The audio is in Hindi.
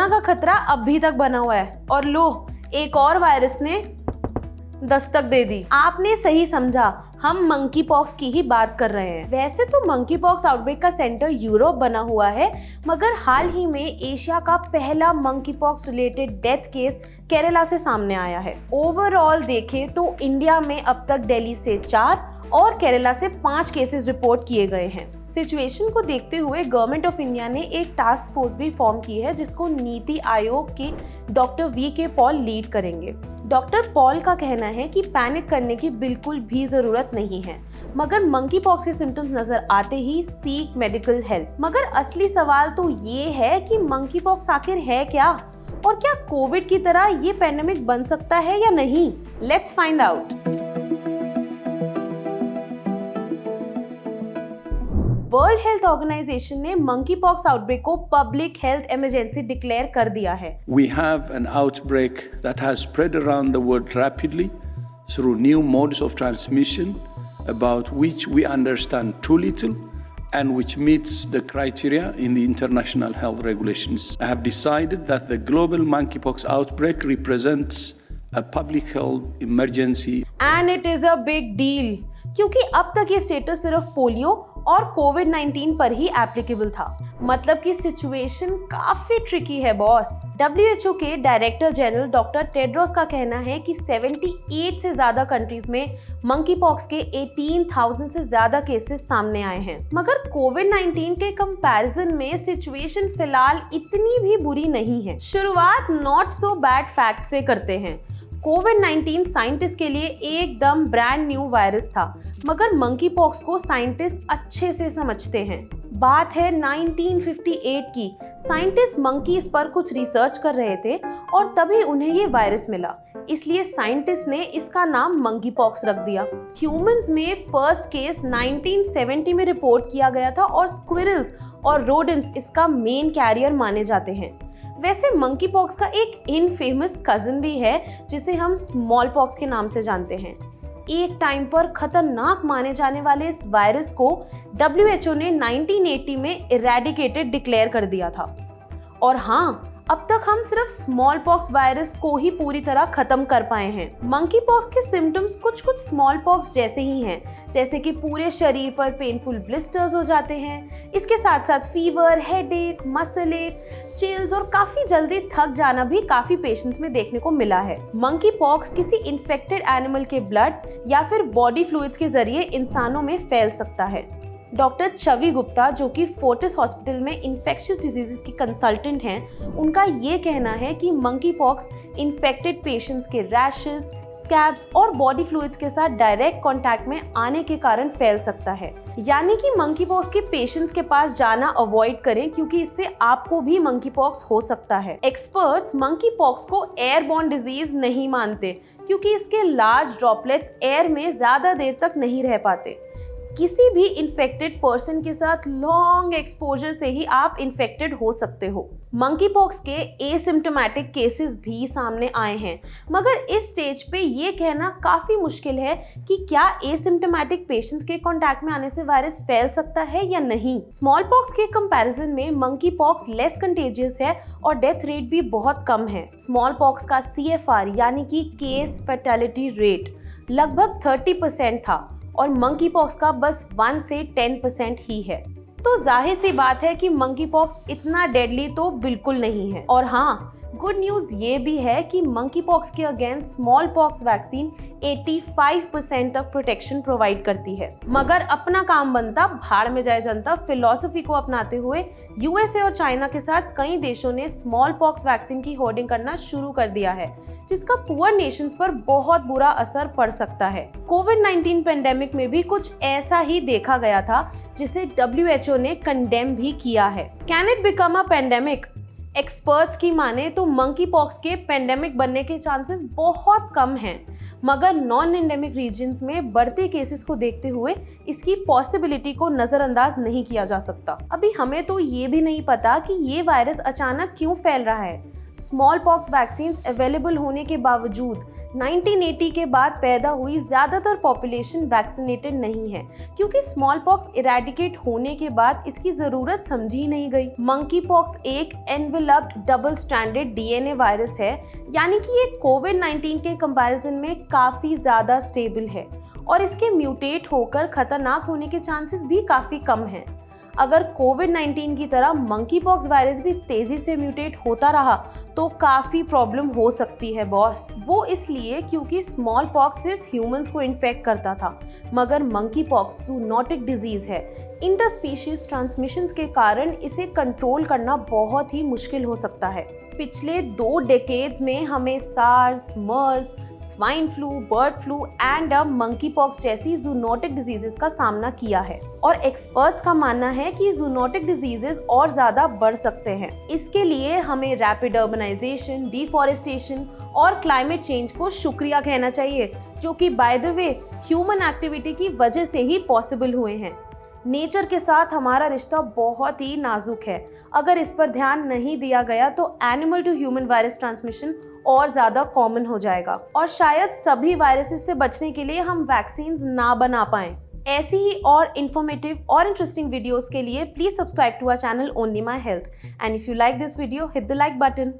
कोरोना का खतरा अभी तक बना हुआ है और लो एक और वायरस ने दस्तक दे दी। आपने सही समझा, हम मंकी पॉक्स की ही बात कर रहे हैं। वैसे तो मंकी पॉक्स आउटब्रेक का सेंटर यूरोप बना हुआ है, मगर हाल ही में एशिया का पहला monkey pox related death case Kerala से सामने आया है। ओवरऑल देखें तो इंडिया में अब तक दिल्ली से 4 और केरला से 5 केसेस रिपोर्ट किए गए हैं। सिचुएशन को देखते हुए गवर्नमेंट ऑफ इंडिया ने एक टास्क फोर्स भी फॉर्म की है, जिसको नीति आयोग के डॉक्टर वी.के. पॉल लीड करेंगे। डॉक्टर पॉल का कहना है कि पैनिक करने की बिल्कुल भी जरूरत नहीं है, मगर मंकी पॉक्स के सिम्टम्स नजर आते ही सीक मेडिकल हेल्प। मगर असली सवाल तो ये है कि मंकी पॉक्स आखिर है क्या, और क्या कोविड की तरह ये पैंडेमिक बन सकता है या नहीं? Let's find out. World health organization ने मंकी पॉक्स आउटब्रेक को पब्लिक हेल्थ इमरजेंसी डिक्लेयर कर दिया है। We have an outbreak that has spread around the world rapidly through new modes of transmission about which we understand too little and which meets the criteria in the international health regulations. I have decided that the global monkeypox outbreak represents a public health emergency. And it is a big deal, क्योंकि अब तक ये स्टेटस सिर्फ पोलियो और कोविड-19 पर ही एप्लीकेबल था। मतलब कि सिचुएशन काफी ट्रिकी है बॉस। WHO के डायरेक्टर जनरल डॉक्टर टेड्रोस का कहना है कि 78 से ज्यादा कंट्रीज में मंकी पॉक्स के 18,000 से ज्यादा केसेस सामने आए हैं। मगर कोविड-19 के कंपैरिजन में सिचुएशन फिलहाल इतनी भी बुरी नहीं है। शुरुआत नॉट सो बैड फैक्ट से करते हैं। कोविड-19 साइंटिस्ट के लिए एकदम ब्रांड न्यू वायरस था, मगर मंकी पॉक्स को साइंटिस्ट अच्छे से समझते हैं। बात है 1958 की। साइंटिस्ट मंकीज पर कुछ रिसर्च कर रहे थे और तभी उन्हें ये वायरस मिला, इसलिए साइंटिस्ट ने इसका नाम मंकी पॉक्स रख दिया। ह्यूमंस में फर्स्ट केस 1970 में रिपोर्ट किया गया था और स्क्विरल्स और रोडेंट्स इसका मेन कैरियर माने जाते हैं। वैसे मंकी पॉक्स का एक इनफेमस कजिन भी है, जिसे हम स्मॉल पॉक्स के नाम से जानते हैं। एक टाइम पर खतरनाक माने जाने वाले इस वायरस को WHO ने 1980 में इरेडिकेटेड डिक्लेयर कर दिया था। और हाँ, अब तक हम सिर्फ स्मॉल पॉक्स वायरस को ही पूरी तरह खत्म कर पाए हैं। मंकी पॉक्स के सिम्टम्स कुछ स्मॉल पॉक्स जैसे ही हैं, जैसे कि पूरे शरीर पर पेनफुल ब्लिस्टर्स हो जाते हैं। इसके साथ साथ फीवर, हेडेक, मसल एक, चिल्स और काफी जल्दी थक जाना भी काफी पेशेंट्स में देखने को मिला है। मंकी पॉक्स किसी इन्फेक्टेड एनिमल के ब्लड या फिर बॉडी फ्लूइड्स के जरिए इंसानों में फैल सकता है। डॉक्टर छवि गुप्ता, जो कि फोर्टिस हॉस्पिटल में इन्फेक्शियस डिजीजेस की कंसल्टेंट हैं, उनका ये कहना है कि मंकी पॉक्स इन्फेक्टेड पेशेंट्स के रैशेस, स्कैब्स और बॉडी फ्लूइड्स के साथ डायरेक्ट कांटेक्ट में आने के कारण फैल सकता है। यानी कि मंकी पॉक्स के पेशेंट्स के पास जाना अवॉइड करें, क्योंकि इससे आपको भी मंकी पॉक्स हो सकता है। एक्सपर्ट्स मंकी पॉक्स को एयरबॉर्न डिजीज नहीं मानते, क्योंकि इसके लार्ज ड्रॉपलेट्स एयर में ज्यादा देर तक नहीं रह पाते। किसी भी इन्फेक्टेड पर्सन के साथ लॉन्ग एक्सपोजर से ही आप इन्फेक्टेड हो सकते हो। मंकी पॉक्स के एसिम्प्टोमेटिक केसेस भी सामने आए हैं, मगर इस स्टेज पे ये कहना काफी मुश्किल है कि क्या एसिम्प्टोमेटिक पेशेंट्स के कांटेक्ट में आने से वायरस फैल सकता है या नहीं। स्मॉल पॉक्स के कंपैरिजन में मंकी पॉक्स लेस कंटेजियस है और डेथ रेट भी बहुत कम है। स्मॉल पॉक्स का CFR यानी कि केस फैटेलिटी रेट लगभग 30% था और मंकी पॉक्स का बस 1 से 10% ही है। तो जाहिर सी बात है कि मंकी पॉक्स इतना डेडली तो बिल्कुल नहीं है। और हाँ, गुड न्यूज ये भी है कि मंकी पॉक्स के अगेंस्ट स्मॉल पॉक्स वैक्सीन 85% तक प्रोटेक्शन प्रोवाइड करती है। मगर अपना काम बनता भाड़ में जाए जनता फिलॉसफी को अपनाते हुए USA और चाइना के साथ कई देशों ने स्मॉल पॉक्स वैक्सीन की होर्डिंग करना शुरू कर दिया है, जिसका पुअर नेशंस पर बहुत बुरा असर पड़ सकता है। कोविड-19 पेंडेमिक में भी कुछ ऐसा ही देखा गया था, जिसे WHO ने कंडेम भी किया है। Can it become a pandemic? Experts की माने तो मंकी पॉक्स के पेंडेमिक बनने के चांसेस बहुत कम हैं, मगर नॉन एंडेमिक रीजन्स में बढ़ते केसेस को देखते हुए इसकी पॉसिबिलिटी को नजरअंदाज नहीं किया जा सकता। अभी हमें तो ये भी नहीं पता कि ये वायरस अचानक क्यों फैल रहा है। स्मॉल पॉक्स वैक्सीन अवेलेबल होने के बावजूद 1980 के बाद पैदा हुई ज़्यादातर पॉपुलेशन वैक्सीनेटेड नहीं है, क्योंकि स्मॉल पॉक्स इरेडिकेट होने के बाद इसकी ज़रूरत समझी नहीं गई। मंकी पॉक्स एक enveloped double stranded DNA virus है, यानी कि ये कोविड-19 के कंपैरिजन में काफ़ी ज़्यादा स्टेबल है और इसके म्यूटेट होकर खतरनाक होने के चांसेस भी काफ़ी कम हैं। अगर कोविड-19 की तरह मंकी पॉक्स वायरस भी तेजी से म्यूटेट होता रहा तो काफ़ी प्रॉब्लम हो सकती है बॉस। वो इसलिए क्योंकि स्मॉल पॉक्स सिर्फ ह्यूमंस को इन्फेक्ट करता था, मगर मंकी पॉक्स जूनोटिक डिजीज है। इंटरस्पीशीज ट्रांसमिशंस के कारण इसे कंट्रोल करना बहुत ही मुश्किल हो सकता है। पिछले 2 डेकेड्स में हमें SARS, MERS, swine flu, bird flu and अब मंकी पॉक्स जैसी जूनोटिक डिजीजेस का सामना किया है और एक्सपर्ट्स का मानना है कि जूनोटिक डिजीजेस और ज्यादा बढ़ सकते हैं। इसके लिए हमें रैपिड अर्बनाइजेशन, डिफॉरेस्टेशन और क्लाइमेट चेंज को शुक्रिया कहना चाहिए, जो कि by the way human activity की वजह से ही पॉसिबल हुए हैं। नेचर के साथ हमारा रिश्ता बहुत ही नाजुक है। अगर इस पर ध्यान नहीं दिया गया तो animal to human virus transmission और ज़्यादा कॉमन हो जाएगा और शायद सभी वायरसेस से बचने के लिए हम वैक्सीन ना बना पाएं। ऐसी ही और इन्फॉर्मेटिव और इंटरेस्टिंग वीडियोस के लिए please subscribe to our channel only my health, and if you like this video hit the like button.